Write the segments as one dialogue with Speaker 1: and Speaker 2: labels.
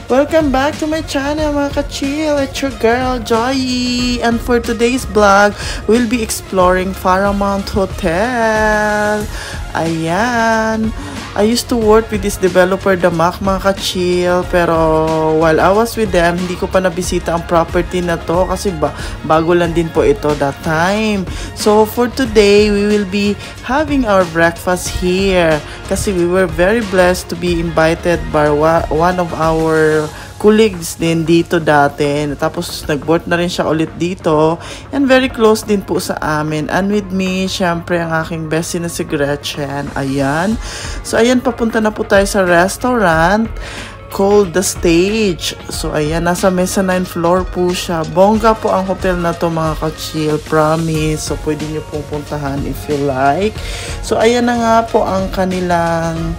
Speaker 1: Welcome back to my channel mga ka-chill. It's your girl, Joy. And for today's vlog, we'll be exploring Paramount Hotel. Ayan. I used to work with this developer, Damak, mga ka-chill. Pero while I was with them, hindi ko pa nabisita ang property na to kasi bago lang din po ito that time. So for today, we will be having our breakfast here kasi we were very blessed to be invited by one of our colleagues din dito dati. Tapos nag-work na rin siya ulit dito and very close din po sa amin. And with me, syempre ang aking bestie na si Gretchen. Ayan. So ayan, papunta na po tayo sa restaurant called The Stage. So ayan, nasa mesa 9 floor po siya. Bongga po ang hotel na to mga ka-chill, promise. So pwede nyo pong puntahan if you like. So ayan na nga po ang kanilang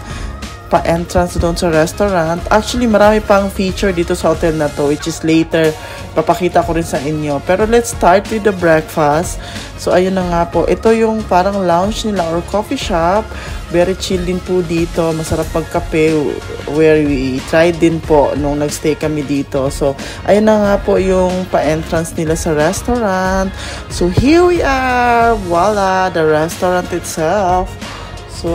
Speaker 1: pa-entrance doon sa restaurant. Actually, marami pang feature dito sa hotel na to, which is later, papakita ko rin sa inyo. Pero let's start with the breakfast. So, ayun na nga po. Ito yung parang lounge nila or coffee shop. Very chill din po dito. Masarap magkape where we tried din po nung nagstay kami dito. So, ayun na nga po yung pa-entrance nila sa restaurant. So, here we are. Voila! The restaurant itself. So,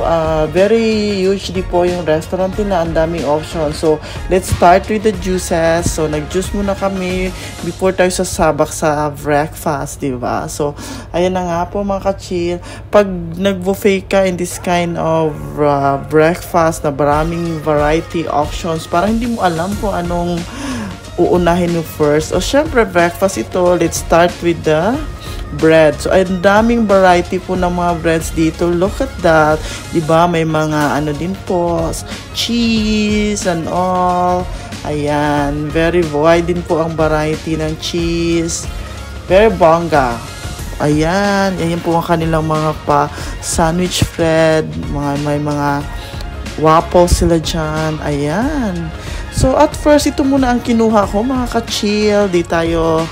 Speaker 1: very huge din po yung restaurant nila. Ang daming options. So, let's start with the juices. So, nag-juice muna kami before tayo sasabak sa breakfast, diba? So, ayan na nga po mga ka-chill. Pag nag-buffet ka in this kind of breakfast na maraming variety options, parang hindi mo alam kung anong uunahin mo first. O, syempre, breakfast ito. Let's start with the bread. So, ay daming variety po ng mga breads dito. Look at that. Diba? May mga ano din po, cheese and all. Ayan. Very wide din po ang variety ng cheese. Very bongga. Ayan. Ayan po ang kanilang mga sandwich bread. May mga waffles sila dyan. Ayan. So, at first, ito muna ang kinuha ko, mga ka-chill. Di tayo.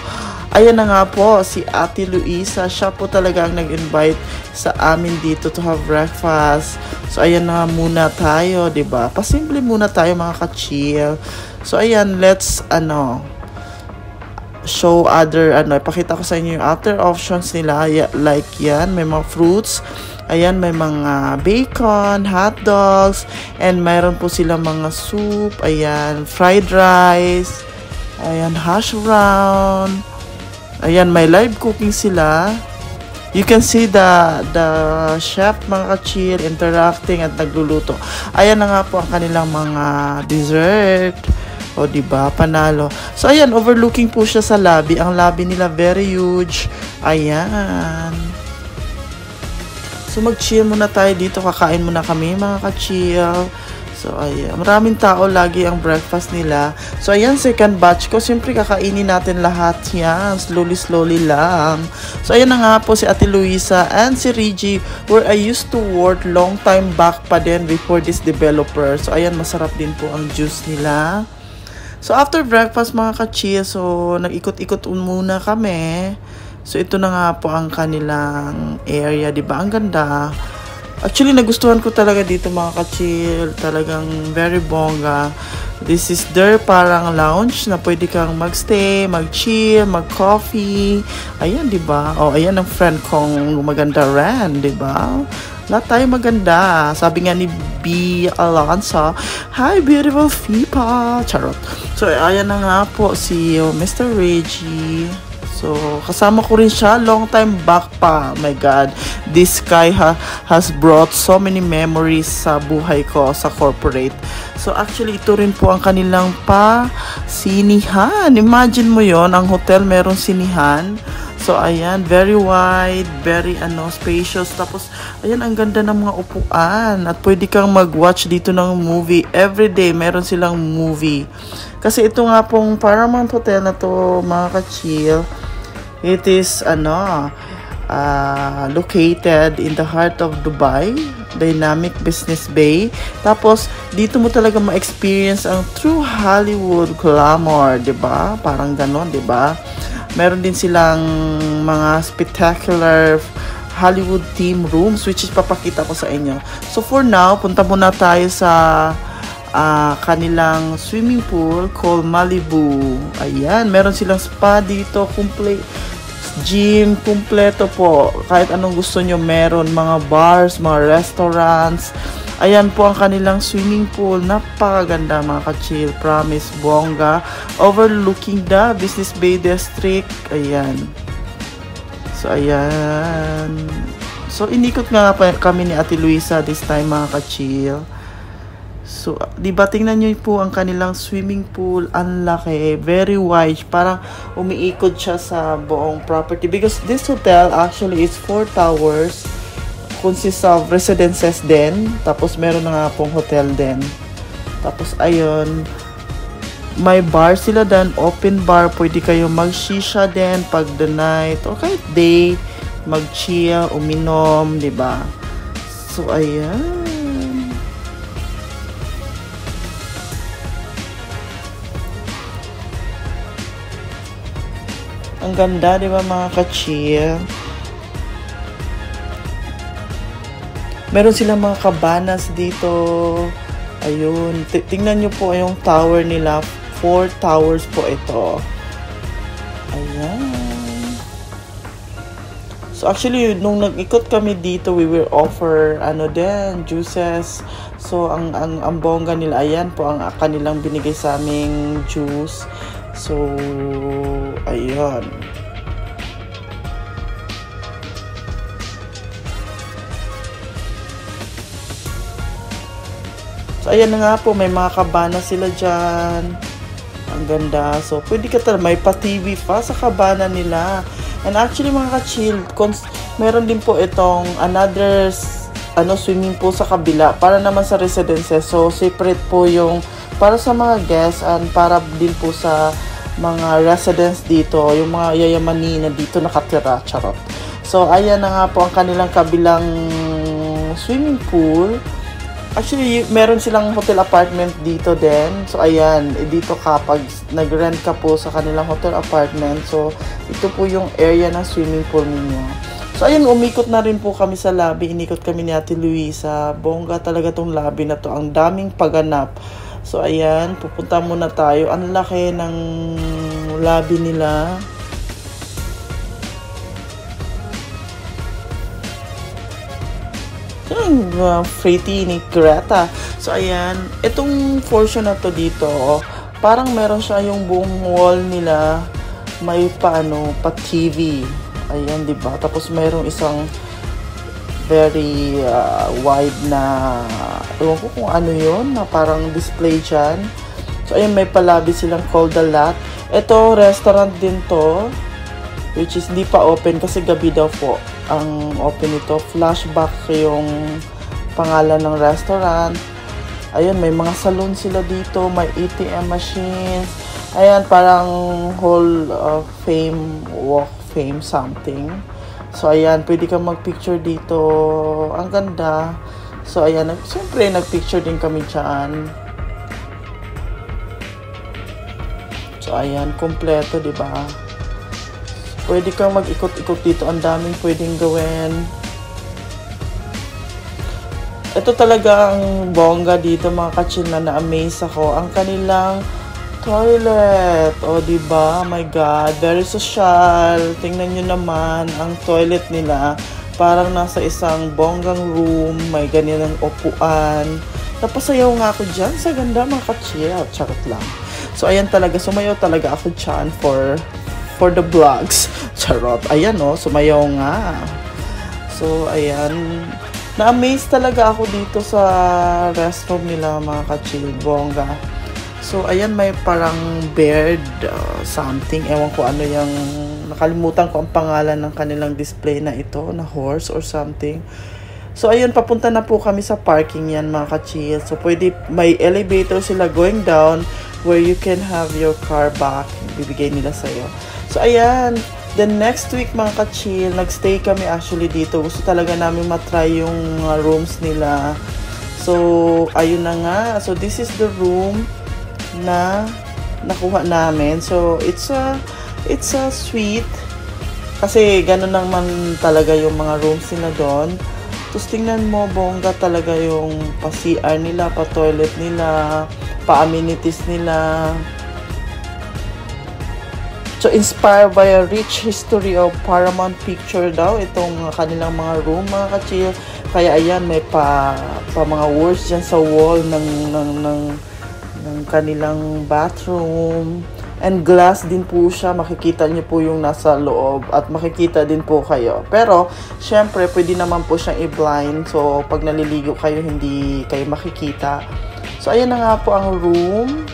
Speaker 1: Ayan na nga po, si Ate Luisa, siya po talaga ang nag-invite sa amin dito to have breakfast. So, ayan na muna tayo, diba? Pasimple muna tayo mga ka-chill. So, ayan, let's, show other, ipakita ko sa inyo yung other options nila. Like yan, may mga fruits. Ayan, may mga bacon, hot dogs, and mayroon po silang mga soup. Ayan, fried rice. Ayan, hash brown. Ayan, may live cooking sila. You can see the chef, mga ka-chill, interacting at nagluluto. Ayan na nga po ang kanilang mga dessert. O, diba? Panalo. So, ayan, overlooking po siya sa lobby. Ang lobby nila very huge. Ayan. So, mag-chill muna tayo dito. Kakain muna kami, mga ka-chill. So, ayan. Maraming tao lagi ang breakfast nila. So, ayan, second batch ko. Siyempre, kakainin natin lahat yan. Slowly lang. So, ayan na nga po si Ate Luisa and si Reggie where I used to work long time back pa din before this developer. So, ayan, masarap din po ang juice nila. So, after breakfast, mga ka-chill, so, nag-ikot-ikot muna kami. So, ito na nga po ang kanilang area. Diba? Ang ganda. Actually, nagustuhan ko talaga dito mga ka-chill. Talagang very bongga. This is their parang lounge na pwede kang magstay, mag-chill, mag-coffee. Ayan, diba? O, ayan ang friend kong maganda rin, diba? Lahat tayo maganda. Sabi nga ni B. Alonso, hi, beautiful people. Charot. So, ayan na nga po si Mr. Reggie. So, kasama ko rin siya long time back pa. My God, this guy has brought so many memories sa buhay ko sa corporate. So, actually, ito rin po ang kanilang sinihan. Imagine mo yon, ang hotel meron sinihan. So, ayan, very wide, very spacious. Tapos, ayan, ang ganda ng mga upuan. At pwede kang mag-watch dito ng movie. Everyday, meron silang movie. Kasi ito nga pong Paramount Hotel na to, mga ka-chill. It is, located in the heart of Dubai, Dynamic Business Bay. Tapos, dito mo talaga ma-experience ang true Hollywood glamour, diba? Parang ganon, diba? Meron din silang mga spectacular Hollywood theme rooms, which is papakita ko sa inyo. So, for now, punta muna tayo sa kanilang swimming pool called Malibu. Ayan, meron silang spa dito, complete gym, kumpleto po. Kahit anong gusto nyo meron, mga bars, mga restaurants. Ayan po ang kanilang swimming pool. Napakaganda mga ka-chill. Promise, bongga. Overlooking the Business Bay District. Ayan. So, ayan. So, inikot nga kami ni Ate Luisa this time mga ka-chill. So, diba, tingnan nyo po ang kanilang swimming pool. Ang laki. Very wide. Parang umiikot siya sa buong property. Because this hotel actually is 4 towers. Consists of residences din. Tapos, meron na nga pong hotel din. Tapos, ayun. May bar sila din. Open bar. Pwede kayo mag-shisha din pag the night. O kahit day. Mag-chill, uminom. Diba? So, ayan. Ang ganda, di ba mga ka-chill? Meron silang mga cabanas dito. Ayun. Tingnan nyo po yung tower nila. 4 towers po ito. Ayan. So actually, nung nag-ikot kami dito, we were offer, juices. So, ang bongga nila, ayan po ang kanilang binigay sa aming juice. So, ayun. So, ayan na nga po. May mga kabana sila dyan. Ang ganda. So, pwede ka talaga. May pa-TV pa sa kabana nila. And actually, mga ka-chill, meron din po itong another swimming pool sa kabila. Para naman sa residences. So, separate po yung para sa mga guests and para din po sa mga residents dito, yung mga yayamanin na dito nakatira, charot. So, ayan na nga po ang kanilang kabilang swimming pool. Actually, meron silang hotel apartment dito din. So, ayan, dito kapag nag-rent ka po sa kanilang hotel apartment. So, ito po yung area ng swimming pool ninyo. So, ayan, umikot na rin po kami sa lobby. Inikot kami ni Ate Luisa. Bongga talaga tong lobby na to. Ang daming paganap. So, ayan, pupunta muna tayo. Ang laki ng lobby nila. Pretty ni Greta. So, ayan, itong portion na to dito, parang meron siya yung buong wall nila. May pa-TV. Ayan, diba? Tapos, mayroong isang very wide na ewan ko kung ano yun na parang display dyan. So ayun, may palabi silang called the lot. Ito restaurant din to, which is hindi pa open kasi gabi daw po ang open ito. Flashback yung pangalan ng restaurant. Ayun, may mga salon sila dito, may ATM machines. Ayan, parang Hall of Fame, Walk Fame something. So, ayan, pwede kang mag-picture dito. Ang ganda. So, ayan, siyempre, nag-picture din kami dyan. So, ayan, kompleto, diba? Pwede kang mag-ikot-ikot dito. Ang daming pwedeng gawin. Ito talaga ang bongga dito, mga ka-chill, na na-amaze ako. Ang kanilang toilet. O, diba? My God. Very social. Tingnan nyo naman ang toilet nila. Parang nasa isang bonggang room. May ganyan ng upuan. Napasayaw nga ako dyan. Sa ganda, mga ka-chill. Charot lang. So, ayan talaga. Sumayaw talaga ako dyan for the vlogs. Charot. Ayan, o. Sumayaw nga. So, ayan. Na-amaze talaga ako dito sa restroom nila, mga ka-chill. Bongga. So, ayan, may parang bird something. Ewan ko ano yung, nakalimutan ko ang pangalan ng kanilang display na ito, na horse or something. So, ayun, papunta na po kami sa parking yan, mga ka-chill. So, pwede, may elevator sila going down where you can have your car back. Bibigay nila sa'yo. So, ayan, the next week, mga ka-chill, nagstay kami actually dito. Gusto talaga namin matry yung rooms nila. So, ayun na nga. So, this is the room na nakuha namin. So, it's a suite. Kasi, gano'n naman talaga yung mga rooms nila doon. Tapos tingnan mo, bongga talaga yung pa-CR nila, pa-toilet nila, pa-amenities nila. So, inspired by a rich history of Paramount Picture daw, itong kanilang mga room, mga ka-chill. Kaya ayan, may pa mga words dyan sa wall ng kanilang bathroom. And glass din po siya, makikita niyo po yung nasa loob at makikita din po kayo. Pero, syempre, pwede naman po siyang i-blind. So, pag naliligo kayo, hindi kayo makikita. So, ayan na nga po ang room.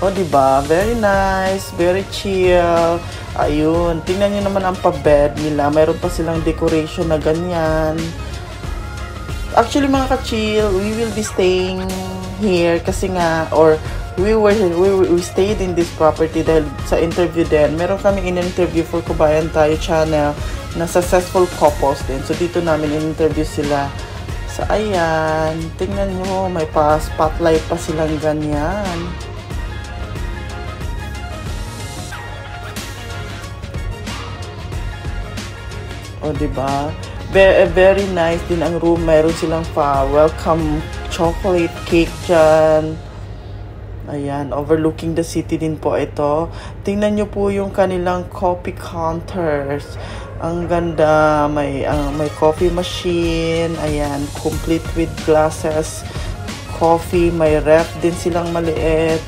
Speaker 1: O, diba? Very nice, very chill. Ayun, tingnan nyo naman ang pa-bed nila. Mayroon pa silang decoration na ganyan. Actually, mga ka-chill, we will be staying here kasi nga, or we stayed in this property dahil sa interview din. Meron kami in-interview for Kubayan Tayo channel na successful couples din. So, dito namin in-interview sila. So, ayan, tingnan nyo, may pa-spotlight pa silang ganyan. O, diba? Very nice din ang room. Mayroon silang welcome chocolate cake dyan. Ayan, overlooking the city din po ito. Tingnan nyo po yung kanilang coffee counters. Ang ganda. May coffee machine. Ayan, complete with glasses. Coffee. May ref din silang maliit.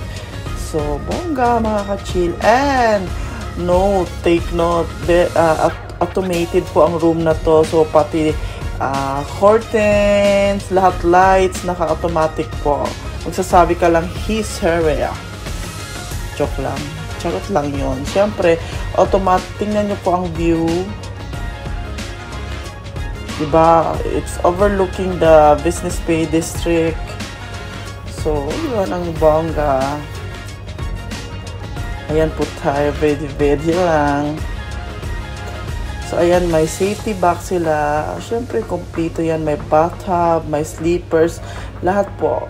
Speaker 1: So, bongga mga ka-chill. And, take note. Automated po ang room na to. So, pati curtains, lahat lights, naka-automatic po. Magsasabi ka lang, he's her. Joke lang. Charot lang yun. Siyempre, automatic. Tingnan nyo po ang view. Diba? It's overlooking the Business Bay District. So, yun ang bongga. Ayan po tayo. Ready lang. So, ayan, may safety box sila. Siyempre, kompleto yan. May bathtub, may sleepers, lahat po.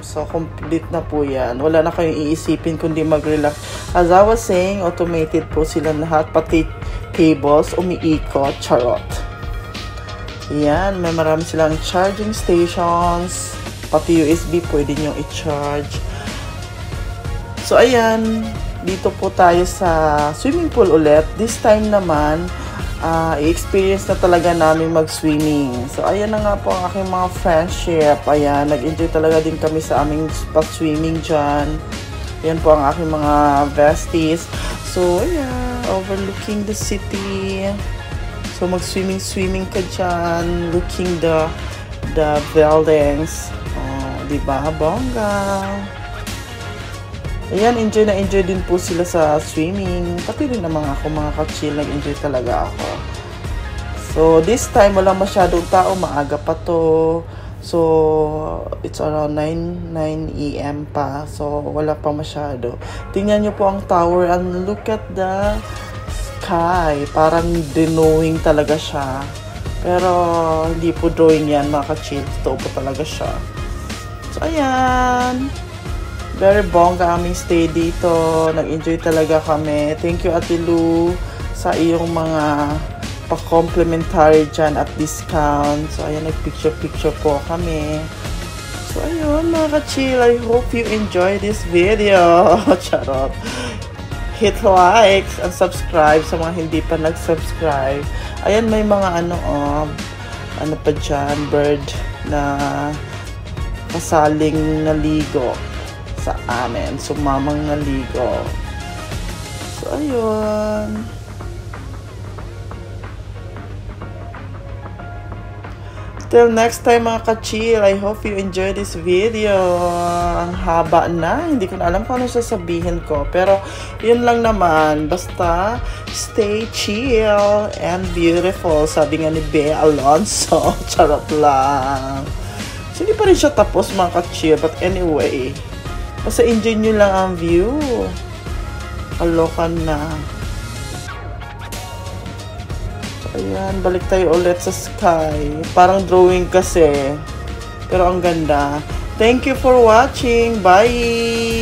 Speaker 1: So, complete na po yan. Wala na kayong iisipin kundi mag-relax. As I was saying, automated po sila lahat. Pati cables, umiikot. Charot. Ayan, may marami silang charging stations. Pati USB, pwede nyo i-charge. So, ayan. Dito po tayo sa swimming pool ulit. This time naman, i-experience na talaga namin mag-swimming. So, ayan na nga po ang aking mga friendship. Ayan, nag-enjoy talaga din kami sa aming swimming dyan. Ayan po ang aking mga besties. So, ayan, overlooking the city. So, mag-swimming ka dyan. Looking the buildings. Oh, diba? Bongga. Ayan, enjoy na enjoy din po sila sa swimming. Pati rin naman ako, mga ka-chill, nag-enjoy talaga ako. So, this time, walang masyadong tao. Maaga pa to. So, it's around 9 AM pa. So, wala pa masyado. Tingnan nyo po ang tower and look at the sky. Parang drawing talaga siya. Pero, hindi po drawing yan, mga ka-chill. Totoo po talaga siya. So, ayan. Very bongga aming stay dito. Nag-enjoy talaga kami. Thank you, Ate Lou, sa iyong mga pa-complimentary dyan at discount. So, ayan, nag-picture-picture po kami. So, ayun, mga ka-chill. I hope you enjoy this video. Charot. Hit likes and subscribe sa mga hindi pa nag-subscribe. Ayan, may mga ano pa dyan, bird na kasaling naligo sa amin. Sumamang naligo. So, ayun. Till next time, mga ka-chill. I hope you enjoy this video. Ang haba na. Hindi ko na alam kung ano sasabihin ko. Pero, yun lang naman. Basta, stay chill and beautiful. Sabi nga ni Bea Alonzo. Charot lang. So, hindi pa rin siya tapos, mga ka-chill. But anyway, basta enjoy nyo lang ang view. Kalokan na. Ayan, balik tayo ulit sa sky. Parang drawing kasi. Pero ang ganda. Thank you for watching. Bye!